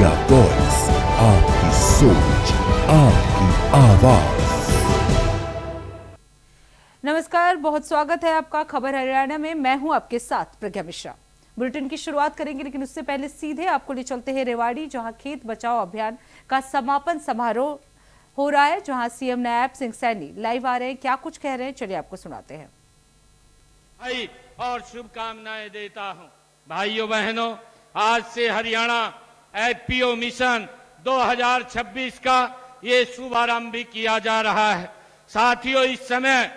India voice, आपकी सोच, आपकी आवाज। नमस्कार, बहुत स्वागत है आपका खबर हरियाणा में। मैं हूं आपके साथ प्रज्ञा मिश्रा। बुलेटिन की शुरुआत करेंगे, लेकिन उससे पहले सीधे आपको ले चलते हैं रेवाड़ी, जहां खेत बचाओ अभियान का समापन समारोह हो रहा है, जहां सीएम नायब सिंह सैनी लाइव आ रहे हैं। क्या कुछ कह रहे हैं, चलिए आपको सुनाते हैं। भाई और शुभकामनाएं देता हूं। भाइयों बहनों, आज से हरियाणा एफपीओ मिशन 2026 का ये शुभारंभ भी किया जा रहा है। साथियों, इस समय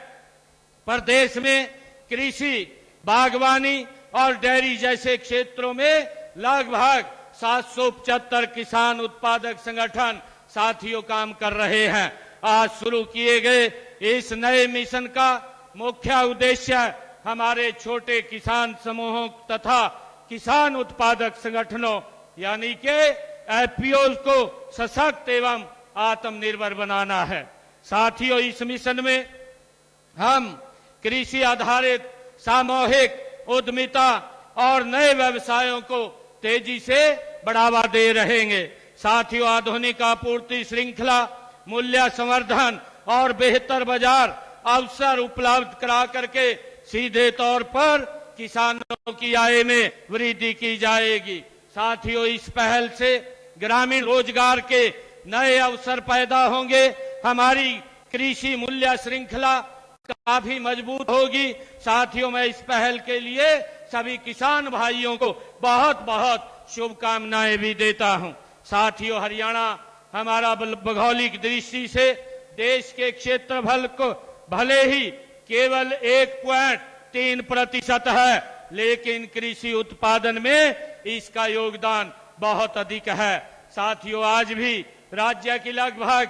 प्रदेश में कृषि, बागवानी और डेयरी जैसे क्षेत्रों में लगभग 775 किसान उत्पादक संगठन साथियों काम कर रहे हैं। आज शुरू किए गए इस नए मिशन का मुख्य उद्देश्य हमारे छोटे किसान समूहों तथा किसान उत्पादक संगठनों यानी कि एफपीओ को सशक्त एवं आत्मनिर्भर बनाना है। साथियों, इस मिशन में हम कृषि आधारित सामूहिक उद्यमिता और नए व्यवसायों को तेजी से बढ़ावा दे रहेंगे। साथियों, आधुनिक आपूर्ति श्रृंखला, मूल्य संवर्धन और बेहतर बाजार अवसर उपलब्ध करा करके सीधे तौर पर किसानों की आय में वृद्धि की जाएगी। साथियों, इस पहल से ग्रामीण रोजगार के नए अवसर पैदा होंगे। हमारी कृषि मूल्य श्रृंखला काफी मजबूत होगी। साथियों, मैं इस पहल के लिए सभी किसान भाइयों को बहुत बहुत शुभकामनाएं भी देता हूं। साथियों, हरियाणा हमारा भौगोलिक दृष्टि से देश के क्षेत्रफल को भले ही केवल 1.3% है, लेकिन कृषि उत्पादन में इसका योगदान बहुत अधिक है। साथियों, आज भी राज्य की लगभग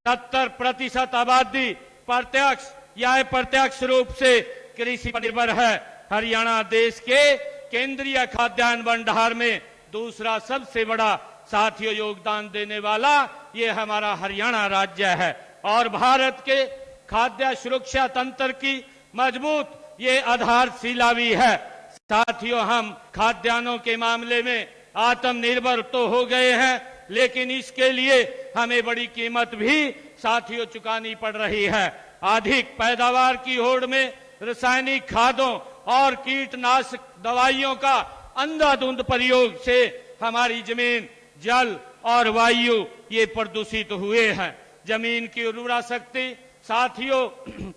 70% आबादी प्रत्यक्ष या अप्रत्यक्ष रूप से कृषि पर निर्भर है। हरियाणा देश के केंद्रीय खाद्यान्न भंडार में दूसरा सबसे बड़ा साथियों योगदान देने वाला ये हमारा हरियाणा राज्य है और भारत के खाद्य सुरक्षा तंत्र की मजबूत ये आधारशिला भी है। साथियों, हम खाद्यान्नों के मामले में आत्मनिर्भर तो हो गए हैं, लेकिन इसके लिए हमें बड़ी कीमत भी साथियों चुकानी पड़ रही है। अधिक पैदावार की होड़ में रासायनिक खादों और कीटनाशक दवाइयों का अंधाधुंध प्रयोग से हमारी जमीन, जल और वायु ये प्रदूषित हुए हैं। जमीन की उर्वरा शक्ति साथियों,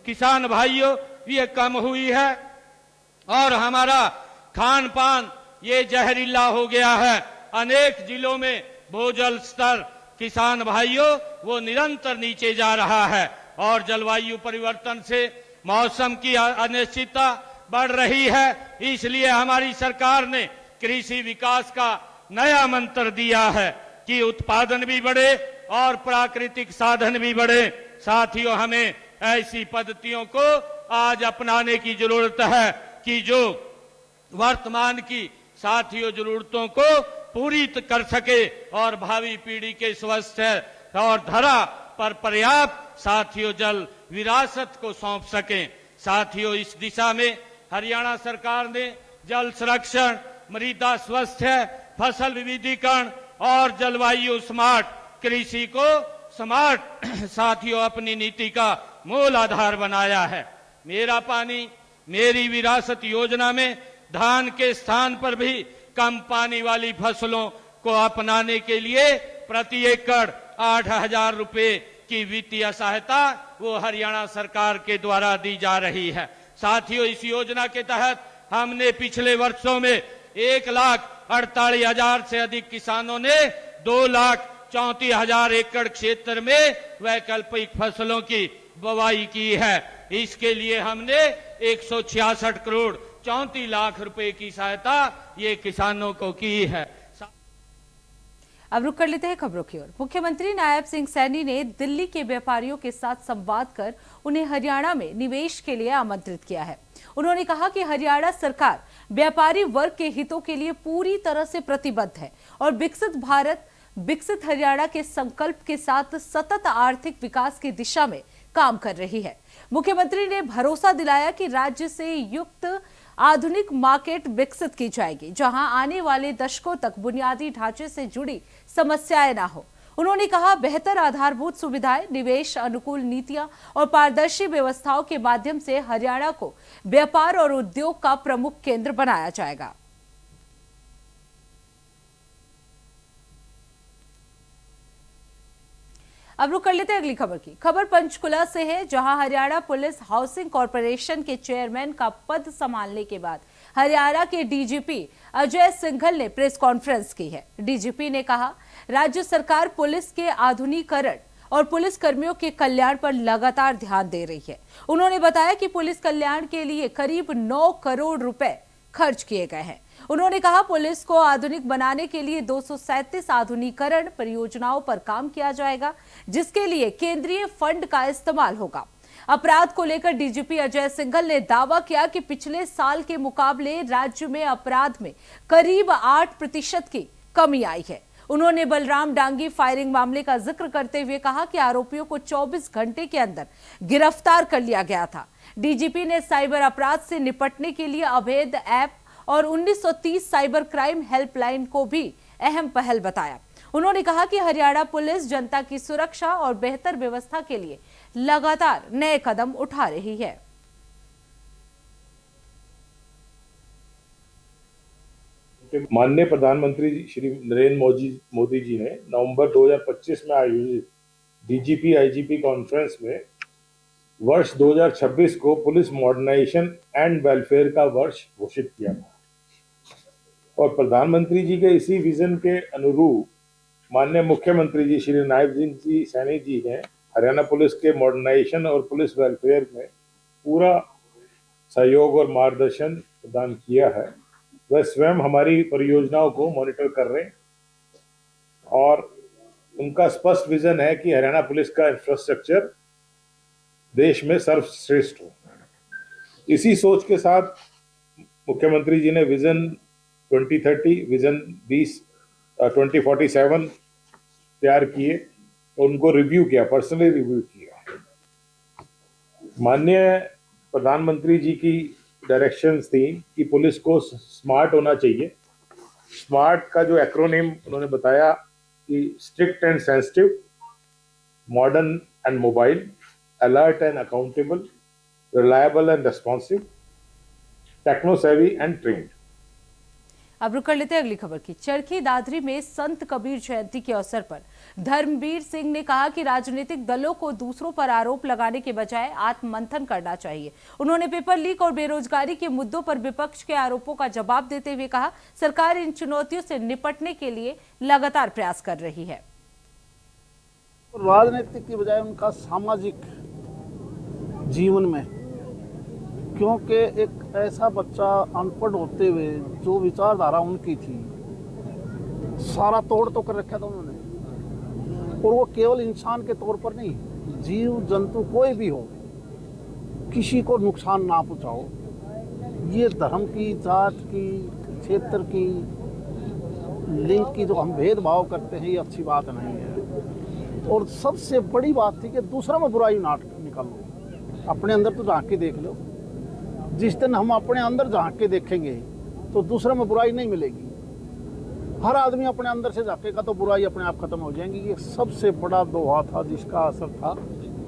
किसान भाइयों, ये कम हुई है और हमारा खान पान ये जहरीला हो गया है। अनेक जिलों में भूजल स्तर किसान भाइयों वो निरंतर नीचे जा रहा है और जलवायु परिवर्तन से मौसम की अनिश्चितता बढ़ रही है। इसलिए हमारी सरकार ने कृषि विकास का नया मंत्र दिया है कि उत्पादन भी बढ़े और प्राकृतिक साधन भी बढ़े। साथियों, हमें ऐसी पद्धतियों को आज अपनाने की जरूरत है कि जो वर्तमान की साथियों जरूरतों को पूरी कर सके और भावी पीढ़ी के स्वस्थ और धरा पर पर्याप्त साथियों जल विरासत को सौंप सकें। साथियों, इस दिशा में हरियाणा सरकार ने जल संरक्षण, मृदा स्वास्थ्य, फसल विविधीकरण और जलवायु स्मार्ट कृषि को स्मार्ट साथियों अपनी नीति का मूल आधार बनाया है। मेरा पानी मेरी विरासत योजना में धान के स्थान पर भी कम पानी वाली फसलों को अपनाने के लिए प्रति एकड़ 8,000 रुपए की वित्तीय सहायता वो हरियाणा सरकार के द्वारा दी जा रही है। साथियों, इस योजना के तहत हमने पिछले वर्षों में 1,48,000 से अधिक किसानों ने 2,34,000 एकड़ क्षेत्र में वैकल्पिक फसलों की बुवाई की है। इसके लिए हमने 166 करोड़ 34 लाख रुपए की सहायता ये किसानों को की है। अब रुक कर लेते हैं खबरों की ओर। मुख्यमंत्री नायब सिंह सैनी ने दिल्ली के व्यापारियों के साथ संवाद कर उन्हें हरियाणा में निवेश के लिए आमंत्रित किया है। उन्होंने कहा कि हरियाणा सरकार व्यापारी वर्ग के हितों के लिए पूरी तरह से प्रतिबद्ध है और विकसित भारत, विकसित हरियाणा के संकल्प के साथ सतत आर्थिक विकास की दिशा में काम कर रही है। मुख्यमंत्री ने भरोसा दिलाया कि राज्य से युक्त आधुनिक मार्केट विकसित की जाएगी, जहां आने वाले दशकों तक बुनियादी ढांचे से जुड़ी समस्याएं ना हो। उन्होंने कहा, बेहतर आधारभूत सुविधाएं, निवेश अनुकूल नीतियां और पारदर्शी व्यवस्थाओं के माध्यम से हरियाणा को व्यापार और उद्योग का प्रमुख केंद्र बनाया जाएगा। अब रुक कर लेते हैं अगली खबर की। खबर पंचकुला से है, जहां हरियाणा पुलिस हाउसिंग कॉर्पोरेशन के चेयरमैन का पद संभालने के बाद हरियाणा के डीजीपी अजय सिंघल ने प्रेस कॉन्फ्रेंस की है। डीजीपी ने कहा, राज्य सरकार पुलिस के आधुनिकीकरण और पुलिस कर्मियों के कल्याण पर लगातार ध्यान दे रही है। उन्होंने बताया कि पुलिस कल्याण के लिए करीब 9 करोड़ रुपए खर्च किए गए हैं। उन्होंने कहा, पुलिस को आधुनिक बनाने के लिए 237 आधुनिकीकरण परियोजनाओं पर काम किया जाएगा, जिसके लिए केंद्रीय फंड का इस्तेमाल होगा। अपराध को लेकर डीजीपी अजय सिंघल ने दावा किया कि पिछले साल के मुकाबले राज्य में अपराध में करीब 8% की कमी आई है। उन्होंने बलराम डांगी फायरिंग मामले का जिक्र करते हुए कहा कि आरोपियों को 24 घंटे के अंदर गिरफ्तार कर लिया गया था। डीजीपी ने साइबर अपराध से निपटने के लिए अवैध ऐप और 1930 साइबर क्राइम हेल्पलाइन को भी अहम पहल बताया। उन्होंने कहा कि हरियाणा पुलिस जनता की सुरक्षा और बेहतर व्यवस्था के लिए लगातार नए कदम उठा रही है। माननीय प्रधानमंत्री श्री नरेंद्र मोदी जी ने नवंबर 2025 में आयोजित डीजीपी आईजीपी कॉन्फ्रेंस में वर्ष 2026 को पुलिस मॉडर्नाइजेशन एंड वेलफेयर का वर्ष घोषित किया था और प्रधानमंत्री जी के इसी विजन के अनुरूप माननीय मुख्यमंत्री जी श्री नायब सिंह जी सैनी जी ने हरियाणा पुलिस के मॉडर्नाइजेशन और पुलिस वेलफेयर में पूरा सहयोग और मार्गदर्शन प्रदान किया है। वह स्वयं हमारी परियोजनाओं को मॉनिटर कर रहे हैं और उनका स्पष्ट विजन है कि हरियाणा पुलिस का इंफ्रास्ट्रक्चर देश में सर्वश्रेष्ठ हो। इसी सोच के साथ मुख्यमंत्री जी ने विजन 2030, विजन 2047 तैयार किए और उनको रिव्यू किया, पर्सनली रिव्यू किया। माननीय प्रधानमंत्री जी की डायरेक्शंस थी कि पुलिस को स्मार्ट होना चाहिए। स्मार्ट का जो एक्रोनिम उन्होंने बताया कि strict and sensitive, modern and mobile, alert and accountable, reliable and responsive, techno savvy and trained. अब रुक कर लेते हैं अगली खबर की। चरखी दादरी में संत कबीर जयंती के अवसर पर धर्मवीर सिंह ने कहा कि राजनीतिक दलों को दूसरों पर आरोप लगाने के बजाय आत्ममंथन करना चाहिए। उन्होंने पेपर लीक और बेरोजगारी के मुद्दों पर विपक्ष के आरोपों का जवाब देते हुए कहा, सरकार इन चुनौतियों से निपटने के लिए लगातार प्रयास कर रही है। राजनीतिक की बजाय उनका सामाजिक जीवन में, क्योंकि एक ऐसा बच्चा अनपढ़ होते हुए जो विचारधारा उनकी थी सारा तोड़ तो कर रखा था उन्होंने, और वो केवल इंसान के तौर पर नहीं, जीव जंतु कोई भी हो, किसी को नुकसान ना पहुंचाओ। ये धर्म की, जात की, क्षेत्र की, लिंग की जो हम भेदभाव करते हैं, ये अच्छी बात नहीं है। और सबसे बड़ी बात थी कि दूसरा में बुराई ना निकालो, अपने अंदर तो झांक के देख लो। जिस दिन हम अपने अंदर झांक के देखेंगे तो दूसरे में बुराई नहीं मिलेगी। हर आदमी अपने अंदर से झांकेगा तो बुराई अपने आप खत्म हो जाएगी। ये सबसे बड़ा दोहा था जिसका असर था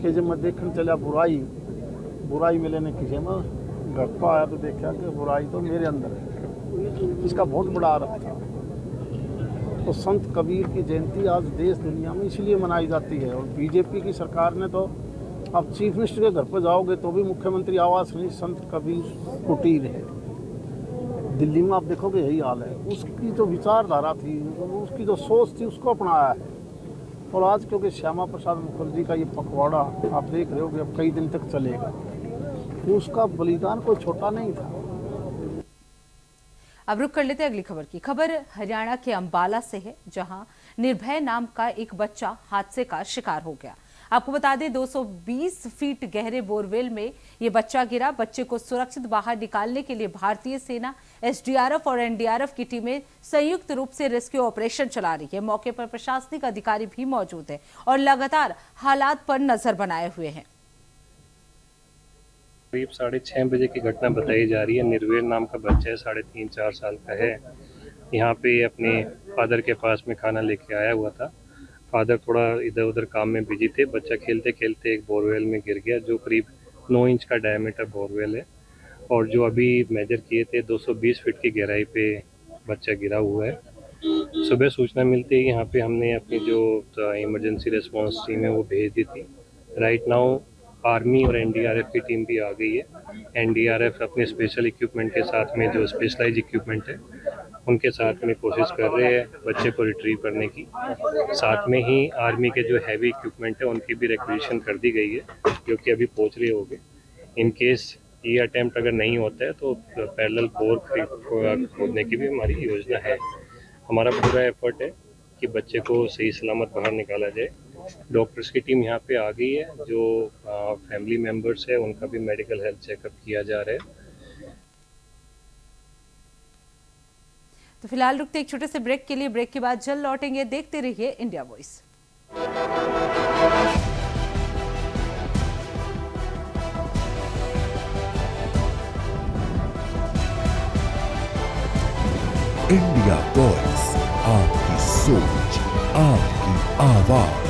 कि जब मैं देखने चला बुराई मिले ने किसी में घर तो आया तो देखा कि बुराई तो मेरे अंदर है। इसका बहुत बड़ा अर्थ था। तो संत कबीर की जयंती आज देश दुनिया में इसलिए मनाई जाती है। और बीजेपी की सरकार ने तो, अब चीफ मिनिस्टर के घर पर जाओगे तो भी मुख्यमंत्री आवास नहीं, संत कबीर कुटीर है। दिल्ली में आप देखोगे यही हाल है। उसकी जो विचारधारा थी, उसकी जो सोच थी, उसको अपनाया है। और आज क्योंकि श्यामा प्रसाद मुखर्जी का ये पखवाड़ा आप देख रहे हो कि अब कई दिन तक चलेगा, उसका बलिदान कोई छोटा नहीं था। अब रुक कर लेते हैं अगली खबर की। खबर हरियाणा के अंबाला से है, जहां निर्भय नाम का एक बच्चा हादसे का शिकार हो गया। आपको बता दें, 220 फीट गहरे बोरवेल में ये बच्चा गिरा। बच्चे को सुरक्षित बाहर निकालने के लिए भारतीय सेना, एसडीआरएफ और एनडीआरएफ की टीमें संयुक्त रूप से रेस्क्यू ऑपरेशन चला रही है। मौके पर प्रशासनिक अधिकारी भी मौजूद हैं और लगातार हालात पर नजर बनाए हुए हैं। करीब 6:30 बजे की घटना बताई जा रही है। निर्वेर नाम का बच्चा है, 3.5-4 साल का है। यहाँ पे अपने फादर के पास में खाना लेके आया हुआ था। फादर थोड़ा इधर उधर काम में बिजी थे। बच्चा खेलते खेलते एक बोरवेल में गिर गया, जो करीब 9 इंच का डायमीटर बोरवेल है, और जो अभी मेजर किए थे 220 फीट की गहराई पे बच्चा गिरा हुआ है। सुबह सूचना मिलते ही यहाँ पे हमने अपनी जो इमरजेंसी रिस्पांस टीम है वो भेज दी थी। राइट नाउ आर्मी और एनडीआरएफ की टीम भी आ गई है। एनडीआरएफ अपने स्पेशल इक्विपमेंट के साथ में, जो स्पेशलाइज इक्विपमेंट है उनके साथ में कोशिश कर रहे हैं बच्चे को रिट्रीव करने की। साथ में ही आर्मी के जो हैवी इक्विपमेंट है उनकी भी रिक्वेजिशन कर दी गई है, जो कि अभी पहुँच रहे होंगे। इन केस ये अटैम्प्ट अगर नहीं होता है तो पैरेलल बोर खोदने की भी हमारी योजना है। हमारा पूरा एफर्ट है कि बच्चे को सही सलामत बाहर निकाला जाए। डॉक्टर्स की टीम यहाँ पे आ गई है। जो फैमिली मेम्बर्स है उनका भी मेडिकल हेल्थ चेकअप किया जा रहा है। तो फिलहाल रुकते एक छोटे से ब्रेक के लिए। ब्रेक के बाद जल्द लौटेंगे। देखते रहिए इंडिया वॉइस। इंडिया वॉइस, आपकी सोच, आपकी आवाज।